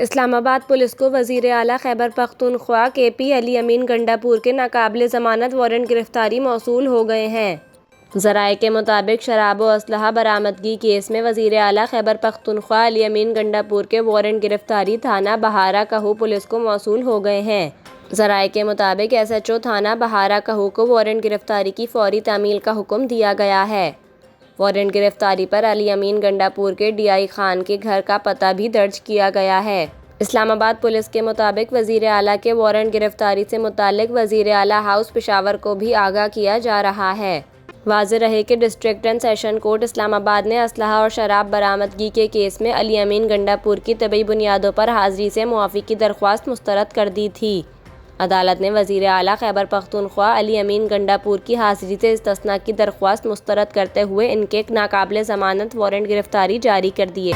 اسلام آباد پولیس کو وزیر اعلیٰ خیبر پختونخوا KP علی امین گنڈاپور کے ناقابل ضمانت وارنٹ گرفتاری موصول ہو گئے ہیں۔ ذرائع کے مطابق شراب و اسلحہ برآمدگی کیس میں وزیر اعلیٰ خیبر پختونخوا علی امین گنڈاپور کے وارنٹ گرفتاری تھانہ بہارا کہو پولیس کو موصول ہو گئے ہیں۔ ذرائع کے مطابق SHO تھانہ بہارا کہو کو وارنٹ گرفتاری کی فوری تعمیل کا حکم دیا گیا ہے۔ وارنٹ گرفتاری پر علی امین گنڈاپور کے DI خان کے گھر کا پتہ بھی درج کیا گیا ہے۔ اسلام آباد پولیس کے مطابق وزیر اعلیٰ کے وارنٹ گرفتاری سے متعلق وزیر اعلیٰ ہاؤس پشاور کو بھی آگاہ کیا جا رہا ہے۔ واضح رہے کہ ڈسٹرکٹ اینڈ سیشن کورٹ اسلام آباد نے اسلحہ اور شراب برآمدگی کے کیس میں علی امین گنڈاپور کی طبی بنیادوں پر حاضری سے معافی کی درخواست مسترد کر دی تھی۔ عدالت نے وزیر اعلیٰ خیبر پختونخوا علی امین گنڈاپور کی حاضری سے استثناء کی درخواست مسترد کرتے ہوئے ان کے ناقابل ضمانت وارنٹ گرفتاری جاری کر دیے۔